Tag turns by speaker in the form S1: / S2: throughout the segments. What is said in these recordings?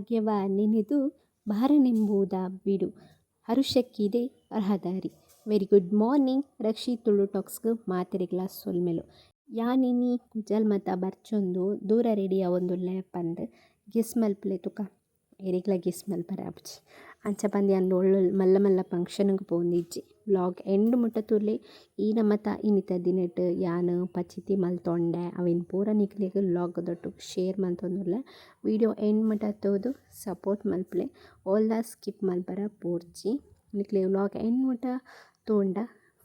S1: ಭಾಗ್ಯವ ನೆನೆದು ಭಾರನೆಂಬುದ ಬಿಡು ಹರುಷಕ್ಕಿದೆ ರಹದಾರಿ. Very good morning Rakshi Tulu ಟಾಕ್ಸ್ಗೆ ಮಾತೆರೆ ಗ್ಲಾಸ್ ಸೊಲ್ಮೆಲು ಯಾನಿನಿ ಕುಜಲ್ ಮತ ಬರ್ಚೊಂದು ದೂರ ರೆಡಿ ಒಂದು ಲ್ಯಾಪಂದು ಗೆಸ್ ಮಲ್ಪಲೆ ತುಕ ಎರಿಗ್ಲ ಗೆಸ್ ಮಲ್ಪರಾಬ್ಜಿ ಅಂಚ ಪಂದಿ ಅಂದು ಒಳ್ಳು ಮಲ್ಲ ಮಲ್ಲ ಫಂಕ್ಷನ್ಗೆ ಪೋಂದಿಜ್ಜಿ. ವ್ಲಾಗ್ ಎಂಡ್ ಮುಟ್ಟ ತುರ್ಲಿ ಈನ ಮತ ಇನ್ನಿತ ದಿನಟ್ ಯಾನು ಪಚಿತಿ ಮಲ್ತೊಂಡೆ ಅವಿನ ಪೂರ ನಿಕ್ಲಿಗೆ ವ್ಲಾಗ್ ದೊಟ್ಟು ಶೇರ್ ಮಲ್ತೊಂದುಲ್ಲ. ವಿಡಿಯೋ ಎಂಡ್ ಮುಟ್ಟ ತೋದು ಸಪೋರ್ಟ್ ಮಲ್ಪಲೆ ಓಲ್ದ ಸ್ಕಿಪ್ ಮಲ್ಪರ ಪೂರ್ಚಿ ನಿಕ್ಲಿಗೆ ವ್ಲಾಗ್ ಎಂಡ್ ಮುಟ್ಟ ತೋಂಡ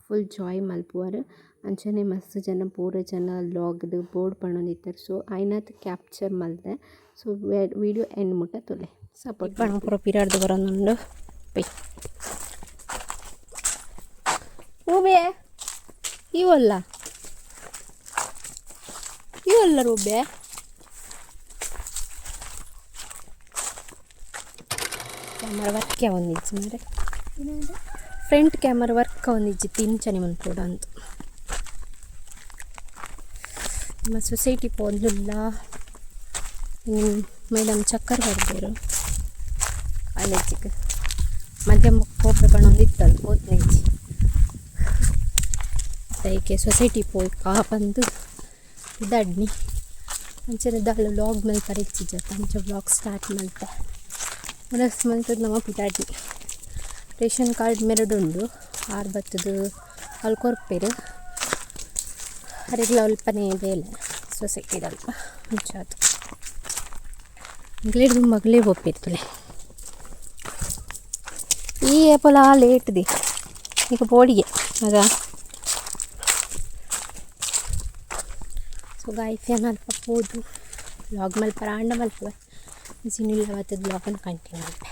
S1: ಫುಲ್ ಜಾಯ್ ಮಲ್ಪುವರು. ಅಂಚನೆ ಮಸ್ತ್ ಜನ ಪೂರ ಜನ ವ್ಲಾಗ್ದು ಬೋರ್ಡ್ ಪಣೊಂದಿತ್ತಾರೆ. ಸೊ ಐನಾತ್ ಕ್ಯಾಪ್ಚರ್ ಮಲ್ದೆ. ಸೊ ವಿಡಿಯೋ ಎಂಡ್ ಮುಟ್ಟ ತೊಲೆ ಸಪೋರ್ಟ್ ಪಣ ಪೂರ ಪಿರಾಡ್ದು ಬರೋನುಂಡು ಪೈ ರೂಬೆ ಇವಲ್ಲ ರೂಬೆ ಕ್ಯಾಮರಾ ವರ್ಕ್ ಒಂದಿಜ್ಜಿ ಮಾರೆ ಫ್ರಂಟ್ ಕ್ಯಾಮರಾ ವರ್ಕ್ ಒಂದಿಜ್ಜಿ ತಿಂಚನೆ ಮನ್ಪೋಡ ಅಂತ ನಮ್ಮ ಸೊಸೈಟಿ ಪೋಂದುಲ್ಲ ಮೇಡಮ್ ಚಕ್ಕರ್ ಬರ್ದೇರು ಕಾಲೇಜಿಗೆ ಮಧ್ಯಮ ಕೋಪೆ ಪಣೊಂದಿತ್ತಲ್ಲ ಓದ್ನೇಜಿ ಅದಕ್ಕೆ ಸೊಸೈಟಿ ಪೋಯ್ ಬಂದು ದಡ್ನಿ ಅಂಚನೆ ದಾಳು ವ್ಲಾಗ್ ಮೇಲೆ ಪರಿಚಿಜ ಅಂಚ ವ್ಲಾಗ್ ಸ್ಟಾರ್ಟ್ ಮಲ್ತೆ ಮನಸ್ಸು ಮಲ್ತದ್ದು ನಮ್ಮ ಪಿಟಾಡಿ ರೇಷನ್ ಕಾರ್ಡ್ ಮೆರಡುಂಡು 6 ಬತ್ತದು ಅಲ್ಕೊರ್ಪೇರು ಅರೆಗ್ಲ ಅಲ್ಪನೇ ಬೇಲೆ ಸೊಸೈಟಿದಲ್ಪ ಮುಂಚಾತು ಮಗಳೇದು ಮಗಳೇ ಒಪ್ಪಿರ್ತಲೆ ಈ ಏಪಲ ಲೇಟ್ದಿ ಈಗ ಬೋಡಿಗೆ ಆಗ ಸೊ ಗಾಯಿ ಫ್ಯಾನ್ ಅಲ್ಪ ಹೋದು ವ್ಲಾಗ್ ಮಲ್ಪರ ಅಂಡ ಮಲ್ಪುವೆ ಸಿನಿಲ್ಲ ಅವತ್ತದ ವ್ಲಾಗನ್ನು ಕಂಟಿನ್ಯೂ ಮಲ್ಪೆ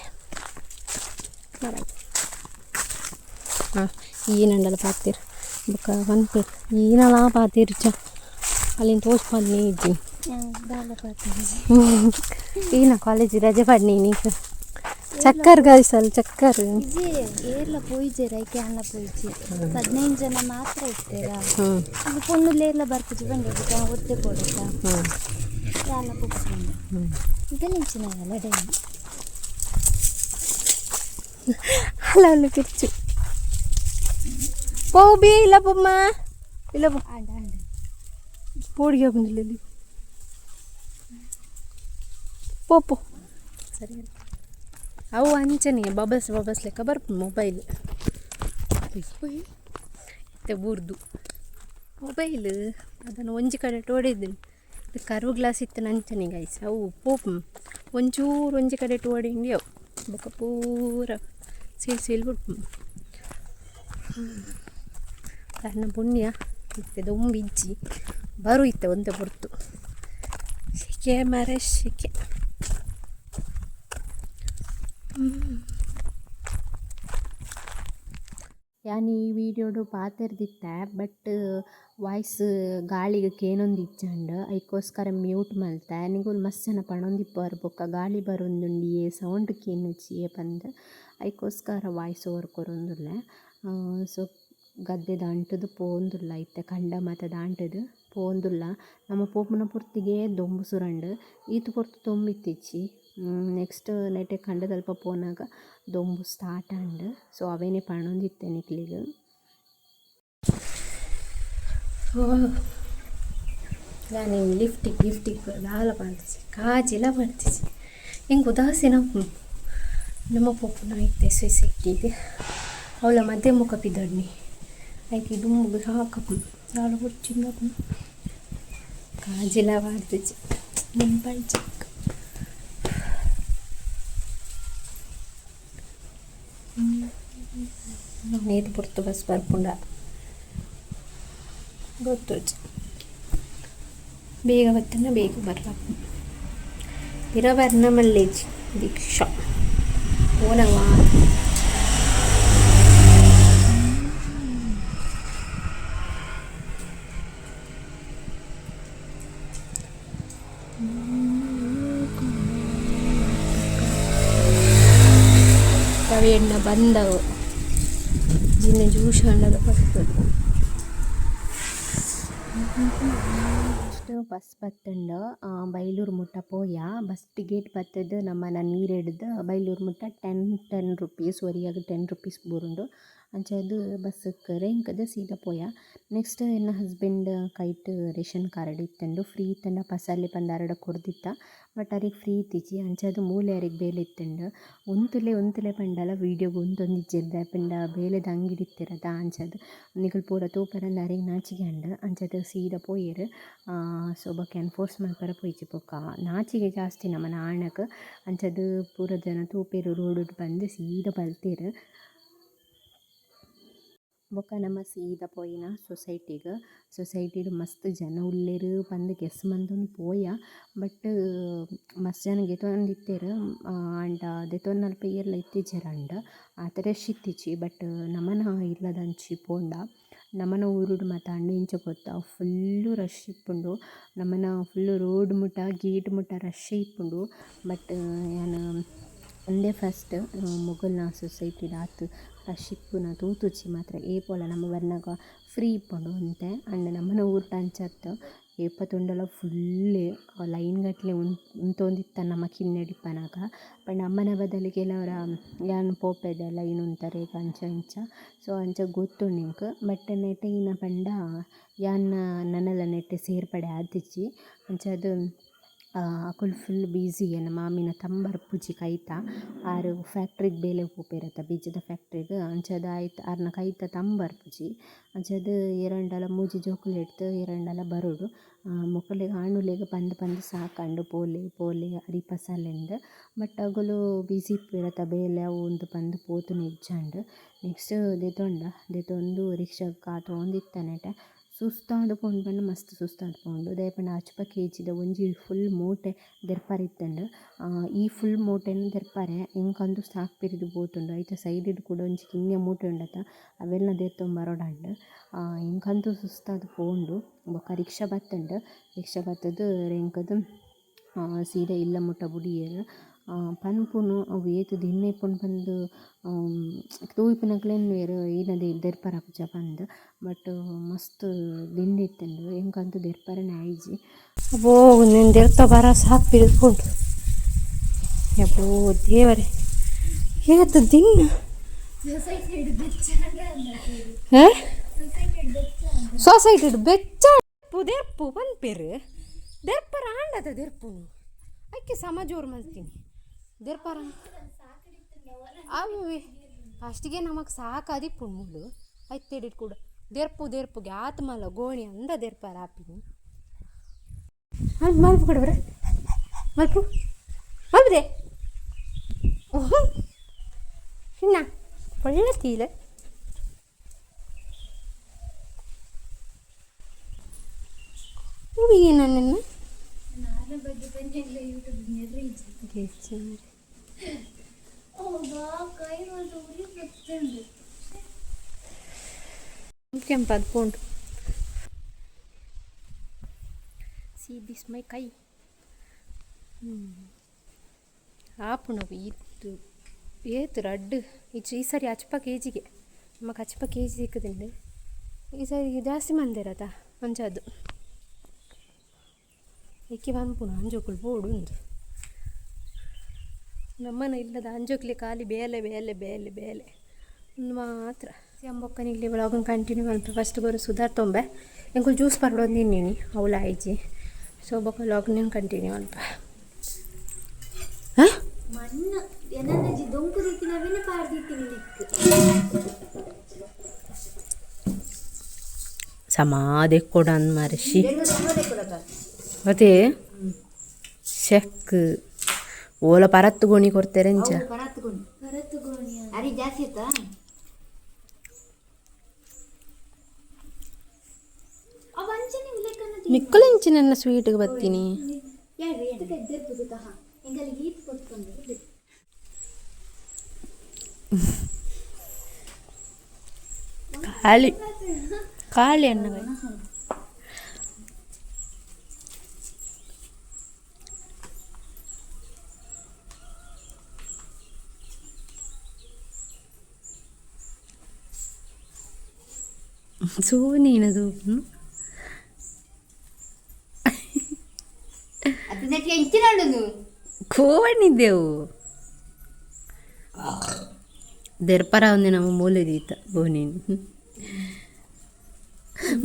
S1: ಹಾಂ ಏನಂಡಲ್ಲ ಪಾತಿರ್ ಬೊಕ್ಕ ಬಂದ್ಪೇರು ಏನಲ್ಲ ಪಾತಿರ್ ಚ ಅಲ್ಲಿಂದ ತೋರ್ಸ್ಕೊಂಡು ಇದ್ದೀನಿ ಈನ ಕಾಲೇಜ್ ರಜೆ ಪಡ್ನಿ ನೀನು ಚಕ್ಕರ್ ಗಾಯಿಸಲ್ಲ ಚಕ್ಕರ್
S2: ಏರ್ಲ ಪೋಯ್ಜೆ ರೈಕೆ ಅನ್ನ ಪೋಯ್ಜೆ 15 ಜನ ಮಾತ್ರ ಇರ್ತೀರಾ ಅದು ಪೊನ್ನುಲೇರ್ಲ ಬರ್ತಿಜಿ ಬಂದಿದ್ದ ಒತ್ತೆ ಕೊಡುತ್ತ ಯಾನ ಪುಕ್ಸಂಡ ಈಗ ನಿಂಚಿನಾಗಲ್ಲ ಡೈಲಿ
S1: ಅಲ್ಲ ಕಿರ್ಚು ಪೋಬಿ ಇಲ್ಲ ಪೊಮ್ಮ ಇಲ್ಲ
S2: ಆಂಡ ಆಂಡ
S1: ಬೋಡಿಗೆ ಬಂದಿಲ್ಲ ಪೋಪು ಸರಿ ಅವು ಅಂಚನೆ ಬಬಸ್ ಲೆಕ್ಕ ಬರ್ಪು ಮೊಬೈಲ್ ಮತ್ತೆ ಬೂರ್ದು ಮೊಬೈಲ್ ಅದನ್ನು ಒಂಜಿ ಕಡೆ ಟೋಡಿದ್ದೀನಿ ಇದು ಕರ್ವ್ ಗ್ಲಾಸ್ ಇತ್ತು ಅಂಚನೆ ಗೈಸ್ ಅವು ಪೋಪು ಒಂಚೂರು ಒಂಜಿ ಕಡೆ ಟೋಡಿಂಡಿ ಅವು ಬೊಕ್ಕ ಪೂರ ಸೀಲ್ ಬಿಡ್ಪು ಕಾರಣ ಪುಣ್ಯ ಇತ್ತೆ ದೊಂಬಿಜ್ಜಿ ಬರು ಇತ್ತೆ ಒಂದೇ ಹೊರ್ತು ಶಿಕೆ ಮರ ಶಿಕೆ ಯಾನು ಈ ವಿಡಿಯೋಡು ಪಾತೆರ್ದಿತ್ತೆ ಬಟ್ ವಾಯ್ಸ್ ಗಾಳಿಗೆ ಕೇನೊಂದಿಚ್ಚಂಡ್ ಅದಕ್ಕೋಸ್ಕರ ಮ್ಯೂಟ್ ಮಲ್ತೆ ನಿಂಗೊಂದು ಮಸ್ತ್ ಜನ ಪಣೊಂದಿಪ್ಪರು ಬೊಕ್ಕ ಗಾಳಿ ಬರೊಂದುಂಡಿಯೇ ಸೌಂಡ್ ಕೇನುಚ್ಚಿಯೇ ಬಂದು ಅದಕ್ಕೋಸ್ಕರ ವಾಯ್ಸ್ ಓವರ್ ಕೊರೊಂದುಲ್ಲ. ಸೊ ಗದ್ದೆ ದಾಂಟದು ಪೋಂದುಲ್ಲ ಇತ್ತೆ ಕಂಡ ಮಾತ ದಾಂಟದು ಪೋಂದುಲ್ಲ ನಮ್ಮ ಪೋಪುನ ಪುರ್ತಿಗೆ ದೊಂಬು ಸುರಂಡು ಈತು ಪೊರ್ತು ತೊಂಬಿತ್ತಿಚ್ಚಿ ನೆಕ್ಸ್ಟ್ ನೆಟ್ಟೆ ಕಂಡದಲ್ಪ ಪೋನಾಗ ದೊಂಬು ಸ್ಟಾರ್ಟ್ ಅಂಡು ಸೊ ಅವೇನೇ ಪಣೊಂದಿತ್ತೆ ನಿಕ್ಲಿಗೆ ನಾನು ಲಿಫ್ಟಿಗೆ ದಾಲ ಮಾಡ್ತಿಸಿ ಕಾಜಿಲ್ಲ ಮಾಡ್ತಿಸಿ ಹಿಂಗೆ ಉದಾಸೀನ ನಮ್ಮ ಪೋಪುನ ಐತೆ ಸೊಸೈಟಿಗೆ ಅವಳ ಮಧ್ಯೆ ಮುಖ ಪಿದಡ್ನಿ ಆಯ್ಕೆ ದುಂಬು ಹಾಕಪ್ಪು ದಾಳ ಹುಚ್ಚಿಂದ ಕಾಜಿಲ್ಲ ಮಾಡ್ತಿಸಿ ನಿಂಪಲ್ ಚಿಕ್ಕ ನೀರು ಪುರ್ತು ಬಸ್ ಬರ್ಪುಂಡ ಗೊತ್ತು ಬೇಗ ಬತ್ತನ ಬೇಗ ಬರ್ಲಪ್ಪ ಇರವರ್ಣ ಮಲ್ಲೇಜ್ ದೀಕ್ಷಾ ಓನವ ಎಣ್ಣ ಬಂದವು ಜಿನ್ನ ಜ್ಯೂಸ್ ಹಣ್ಣದ ಬರ್ತದೆ ನೆಕ್ಸ್ಟ್ ಬಸ್ ಬತ್ತಂಡ ಬೈಲೂರು ಮುಟ್ಟ ಪೋಯ ಬಸ್ ಟಿಕೆಟ್ ಬತ್ತದ ನಮ್ಮನ ನೀರೆಡ್ದು ಬೈಲೂರು ಮುಟ್ಟ 10 ರುಪೀಸ್ ಒರಿಯಾಗ 10 ರುಪೀಸ್ ಬೂರುಂಡು ಅಂಚಾದ್ ಬಸ್ಸ್ಕ್ ರೆಂಕದ ಸೀದಾ ಪೋಯ. ನೆಕ್ಸ್ಟ್ ಎನ್ನ ಹಸ್ಬೆಂಡ್ ಕೈಟ್ ರೇಷನ್ ಕಾರ್ಡ್ ಇತ್ತಂಡು ಫ್ರೀ ಇತ್ತಂಡ ಪಸರ್ಲಿ ಪಂದಾರಡ ಕೊರ್ದಿತ್ತ ಬಟ್ ಅರಿಗೆ ಫ್ರೀ ಇತ್ತಿಜಿ ಅಂಚಾದ್ ಮೂಲೆ ಅರಿಗೆ ಬೇಲೆ ಇತ್ತಂಡು ಒಂತುಲೆ ಪಂಡಲ ವೀಡಿಯೋಗೆ ಒಂದೊಂದಿಜ್ಜಿರ್ದ ಪಂಡ ಬೇಲೆದ ಅಂಗಡಿ ಇತ್ತಿರದ ಅಂಚಾದ್ ನಿಕುಲು ಪೂರ ತೂಪರಂದ ಅರಿಗೆ ನಾಚಿಗೆ ಅಂಡ ಅಂಚಾದ್ ಸೀದಾ ಪೋಯೆರ್. ಸೊಬಕ್ಕೆ ಎನ್ಫೋರ್ಸ್ ಮಲ್ಪರ ಪೋಯಿಜಿ ಪೊಕ್ಕ ನಾಚಿಗೆ ಜಾಸ್ತಿ ನಮ್ಮನ ಆಣಕ್ ಅಂಚಾದ್ ಪೂರ ಜನ ತೂಪೇರು ರೋಡ್ ಬಂದು ಸೀದಾ ಬಲ್ತೇರು. ಬೊಕ್ಕ ನಮ್ಮ ಸೀದಾ ಪೋಯಿನ ಸೊಸೈಟಿಡ್ ಮಸ್ತ್ ಜನ ಉಲ್ಲೆರ್ ಪಂದ್ ಗೆಸ್ ಮಂತೊಂದು ಪೋಯ ಬಟ್ ಮಸ್ತ್ ಜನ ಗೆತೊಂದಿತ್ತೆರ್ ಆಂಡ ದೆತೊಂದು ಅಲ್ಪ ಏರ್ಲ ಇತ್ತಿಜೆರಂಡ ಆತ ರಶ್ ಇತ್ತಿಜಿ ಬಟ್ ನಮನ ಇಲ್ಲದಂಚಿ ಪೋಂಡ ನಮನ ಊರುಡು ಮಾತ ಅಂಡ ಇಂಚ ಗೊತ್ತ ಫುಲ್ಲು ರಶ್ ಇಪ್ಪುಂಡು ನಮನ ಫುಲ್ಲು ರೋಡ್ ಮುಟ ಗೇಟ್ ಮುಟ ರಶ್ ಇಪ್ಪುಂಡು ಬಟ್ ಯಾನ್ ಒಂದೇ ಫಸ್ಟ್ ಮೊಗಲ್ನ ಸೊಸೈಟಿಡ್ ಆತ್ ರಶ್ ಇಪ್ಪುನ ತೂತುಜಿ ಮಾತ್ರ ಏಪೋಲ ನಮ್ಮ ಬರ್ನಗ ಫ್ರೀ ಇಪ್ಪುಂಡು ಅಂತೆ ಅಂಡ್ ನಮ್ಮನ ಊರುಟ ಅಂಚತ್ತ ಏಪ ತೊಂಡಲ ಫುಲ್ಲೆ ಲೈನ್ ಗಟ್ಲೆ ಉಂತೊಂದಿತ್ತ ನಮ್ಮ ಕಿನ್ನಡಿಪ್ಪನಗ ಪಂಡ ನಮ್ಮನ ಬದಲು ಕೆಲವರ ಯಾನ್ ಪೋಪೆದ ಲೈನ್ ಉಂತಾರೆ ಈಗ ಅಂಚ ಇಂಚ ಸೊ ಅಂಚ ಗೊತ್ತುಂಡು ಇಂಕ್ ಬಟ್ ನೆಟೆ ಇನ ಪಂಡ ಯಾನ್ ನನಲ ನೆಟ್ಟೆ ಸೇರ್ಪಡೆ ಆದಿಜ್ಜಿ ಅಂಚಾದ್ ಅಕುಲು ಫುಲ್ ಬೀಸಿ ಎನ್ನ ಮಾಮಿನ ತಂಬರ್ಪುಜಿ ಕೈತ ಆರು ಫ್ಯಾಕ್ಟ್ರಿಗೆ ಬೇಲೆ ಪೋಪೆರತ್ತ ಬೀಜದ ಫ್ಯಾಕ್ಟ್ರಿಗೆ ಅಂಚಾದ್ ಆಯ್ತು ಆರ್ನ ಕೈತ ತಂಬರ್ಪುಜಿ ಅಂಚಾದ್ ಎರಂಡಲ ಮೂಜಿ ಜೋಕುಲು ಎಡ್ತು ಎರಂಡಲ ಬರೋಡು ಮೊಕಲೆಗ್ ಆಣುಲೆಗ್ ಪಂದ್ ಸಾಕಂಡು ಪೋಲೆ ಅಡಿ ಪಸಲೆಂದು ಬಟ್ ಅಗುಲು ಬಿಸಿ ಇಪ್ಪಿರತ್ತ ಬೇಲೆ ಅವು ಉಂದು ಪಂದ್ ಪೋತು ನಿಜ್ಜಂಡು. ನೆಕ್ಸ್ಟ್ ದೆತೊಂದು ರಿಕ್ಷಾಗ್ ಕಾತೊಂದಿತ್ತ ನೆಟೆ ಸುಸ್ತಾದ್ ಪೋಂಡು ಪಂಡ ಮಸ್ತ್ ಸುಸ್ತಾದ್ ಪೋಂಡು ದಾಯೆಪಂಡ ಅಚ್ಪ ಕೇಜಿದ ಒಂಜಿ ಫುಲ್ ಮೂಟೆ ದೆರ್ಪರಿತ್ತಂಡು ಈ ಫುಲ್ ಮೂಟೆನ್ ದೆರ್ಪರೆ ಎಂಕಂದು ಸಾಕ್ ಪಿರಿದು ಪೋತುಂಡು ಐತ ಸೈಡಿಡ್ ಕೂಡ ಒಂಜಿ ಕಿನ್ನೆ ಮೂಟೆ ಉಂಡತ ಅವೆಲ್ಲ ದೆರ್ತೊಂದು ಬರೋಡಂಡು ಎಂಕಂತೂ ಸುಸ್ತಾದ್ ಪೋಂಡು. ಬೊಕ್ಕ ರಿಕ್ಷಾ ಬತ್ತುದು ರೆಂಕದು ಸೀದಾ ಇಲ್ಲ ಮುಟ್ಟ ಬುಡಿಯೇರು ಪನ್ಪುನು ಅವು ಏತು ದಿಣ್ಣೆ ಇಪ್ಪುಂಡು ಪಂದು ತೂಯಿಪುನಕ್ಲೆನ್ ವೇರು ಏನದು ದೆರ್ಪರ ಪುಜ ಪಂದ್ ಬಟ್ ಮಸ್ತ್ ದಿಂಡೆ ಇತ್ತಂಡು ಎಂಕಂತೂ ದೆರ್ಪರನೆ ಆಯ್ಜಿ ಅಬ್ಬೋ ನೀನು ದೆರ್ತ ಬರ ಸಾಕು ಪಿರಿದ್ಕೊಂಡು ಅಬ್ಬೋ ದೇವರೇ ಏತು ದಿನ ಸೊಸೈಟಿಡ್ ಬೆಚ್ಚ ದೆರ್ಪು ಪನ್ಪೆರು ದೆರ್ಪರ ಆಂಡದ ದೆರ್ಪುನು ಅಕ್ಕಿ ಸಮಾಜೋರು ಮಲ್ತೀನಿ ದೆರ್ಪರ ಅವು ಅಷ್ಟಿಗೆ ನಮಗೆ ಸಾಕಾದಿಪ್ಪು ಮೂಲು ಆಯ್ತು ತೆಡಿಟ್ ಕೂಡ ದೆರ್ಪುಗೆ ಆತ್ಮಲ್ಲ ಗೋಣಿ ಅಂದ ದೆರ್ಪರ ಆಪಿನಿ ಮಲ್ಪು ಕೂಡ ಬರ ಮಲ್ಪದೆ ಇನ್ನ ಒಳ್ಳೆ ತೀಲ ಹೂವಿಗೆ ನನ್ನನ್ನು ಕೆಂಪದ ಪೋಂಡು ಸಿ ದಿಸ್ ಮೈ ಕೈ ಆಪುಣವು ಇತ್ತು ಏತು ರಡ್ಡು ಈ ಸರಿ ಹಚ್ಪ ಕೇಜಿಗೆ ನಮಗೆ ಹಚ್ಪ ಕೇಜಿ ಸಿಕ್ಕದಿಂಡು ಈ ಸರಿ ಜಾಸ್ತಿ ಮಂದಿರತ್ತ ಅಂಚದ್ದು ಎಕ್ಕಿ ಬಂದ್ಪುಣ ಅಂಜೋಕುಲು ಬೋಡು ಉಂದು ನಮ್ಮನ ಇಲ್ಲದ ಅಂಜೋಕ್ಲಿ ಖಾಲಿ ಬೇಲೆ ಒಂದು ಮಾತ್ರ ಅಂಬೊಕ್ಕನಿಗ್ಲಿ ಬ್ಲಾಗನ್ ಕಂಟಿನ್ಯೂ ಮಾಡ್ತು ಫಸ್ಟ್ ಬರೋ ಸುಧಾರ್ ತೊಂಬೆ ಎಂಕುಲು ಜ್ಯೂಸ್ ಪರ್ಡೋದು ನಿನ್ನೇನಿ ಅವಳ ಆಯ್ಜಿ ಸೊ ಬೊಕ್ಕ ಬ್ಲಾಗ್ನ ಕಂಟಿನ್ಯೂ ಮಾಡ್ಪ
S2: ಮಣ್ಣು ಏನಂದಜಿ ದೊಂಕು ದಿಕ್ಕಿನವೇನೆ ಪಾರ್ದಿತ್ತೀನಿ
S1: ಸಮಾಧಿ ಕೊಡನ್ ಮರ್ಷಿ ಅದೇ ಶೆಕ್ ಓಲ ಪರತ್ತು ಗೋಣಿ ಕೊಡ್ತಾರೆ ಅಂಚ ಮಿಕ್ಕಲಿಂಚಿ ನನ್ನ ಸ್ವೀಟ್ಗೆ ಬರ್ತೀನಿ ಖಾಲಿ ಅನ್ನ ಸೋನೇನದು ಕೋವಣಿದ್ದೆವು ದೆರ್ಪರ ಒಂದು ನಮ್ಮ ಮೂಲೆದೀತ ಬೋನಿನ್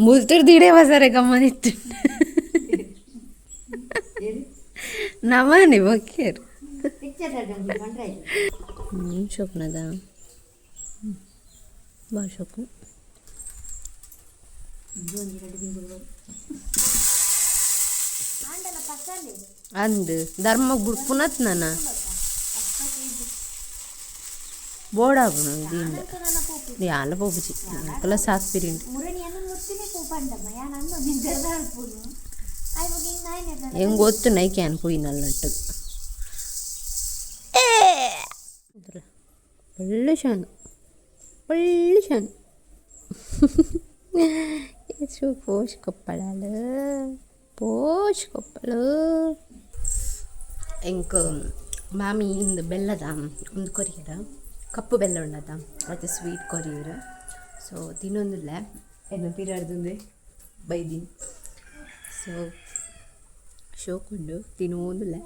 S1: ಮುಲ್ತುರ್ದಿಡೆ ಬಸರೆ ಗಮ್ಮನಿತ್ತು ನಮನೆ ಬಕ್ಕೇರು ಶೋಕನದ ಬಾ ಶೋಕನ ಅಂದು ಧರ್ಮ ಗುಡ್ ಪುನತ್ ನನ್ನ ಬೋಡಾಬು ದೀಂಡ ಯಾಲ ಪೋಪುಚಿ ಕಲ ಸಾಕ್ಪಿರಿಂಡು ಹೆಂಗೆ ಗೊತ್ತು ನೈಕೆ ಅನ್ಪೋಯಿನಲ್ಲಟ್ಟು ಒಳ್ಳೆ ಶಾನು ಒಳ್ಳೆ ಶಾನು ಎಷ್ಟು ಪೋಷ್ ಕೊಪ್ಪಳಲು ಪೋಷ್ ಕೊಪ್ಪಳು ಎಂಕ ಮಾಮಿ ಇಂದು ಬೆಲ್ಲದ ಒಂದು ಕೊರಿಯರ ಕಪ್ಪು ಬೆಲ್ಲ ಉಳ್ಳದ ಮತ್ತು ಸ್ವೀಟ್ ಕೊರಿಯರ ಸೊ ತಿನ್ನೊಂದಿಲ್ಲ ಏನು ಪಿರಾಡ್ದಂದೆ ಬೈದಿನಿ ಸೊ ಶೋಕೊಂಡು ತಿನ್ನೋದಿಲ್ಲ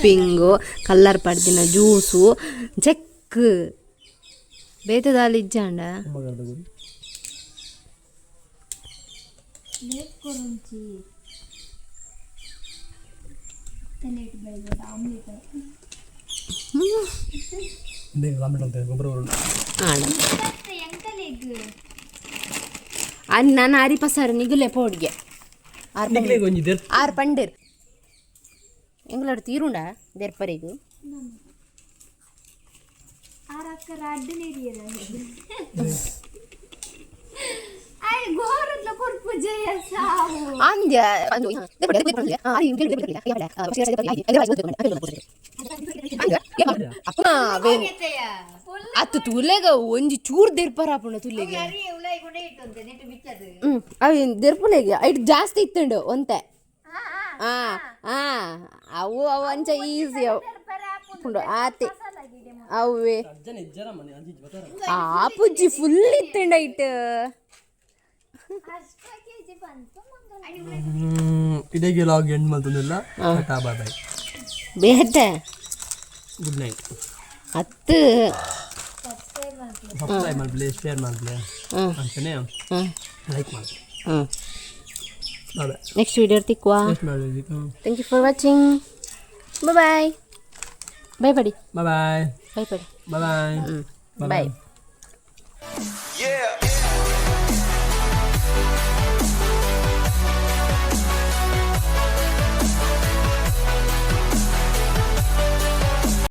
S1: ಪಿಂಗು ಕಲ್ಲರ್ ಪಡ್ದಿನ ಜ್ಯೂಸು ಚೆಕ್ ಬೇತದಾಲಿ ಇಜ್ಜಾಂಡ ನಾನು ಅರಿಪಸಾರ ನಿಗುಲೆ ಪೋಡ್ಗೆ ಆರು ಪಂಡೇರ್ ಎಂಗ್ಲಾಡು ತೀರುಂಡ ದೆರ್ಪರೆಗು ಅತ್ತು ತುಲೆಗ ಒಂಜಿ ಚೂರ್ ದೆರ್ಪರಾಪುಂಡ ತುಲೆಗೆ ಅవి ದೆರ್ಪುಲೆಗೆ ಐಟ್ ಜಾಸ್ತಿ ಇತ್ತುಂಡು ಒಂತೆ ಅವು ಅವು ಅಂಚ ಈಸಿ ಅವು ಆತೆ ಅವೇ ಆ ಪುಜ್ಜಿ ಫುಲ್ ಇತ್ತುಂಡ ಇಟ್
S3: ಇದಕ್ಕೆ ಲಾಗ್ ಎಂಡ್ ಮಾಡ್ತಂದಿಲ್ಲ ಟಾಟಾ ಬಾಯ್ ಬಾಯ್
S1: ಬೇಡ
S3: ಗುಡ್ ನೈಟ್
S1: ಹತ್ತು
S3: ಸಬ್ಸ್ಕ್ರೈಬ್ ಮಾಡ್ಲಿ ಶೇರ್ ಮಾಡ್ಲಿ ಅಂತಾನೆ ಲೈಕ್ ಮಾಡಿ
S1: ನೆಕ್ಸ್ಟ್ ವಿಡಿಯೋ ತಿಕ್ವಾ thank you for watching bye bye bye ಪಡಿ
S3: ಬಾಯ್
S1: ಬಾಯ್ ಪಡಿ
S3: ಬಾಯ್
S1: ಬಾಯ್
S4: Yeah.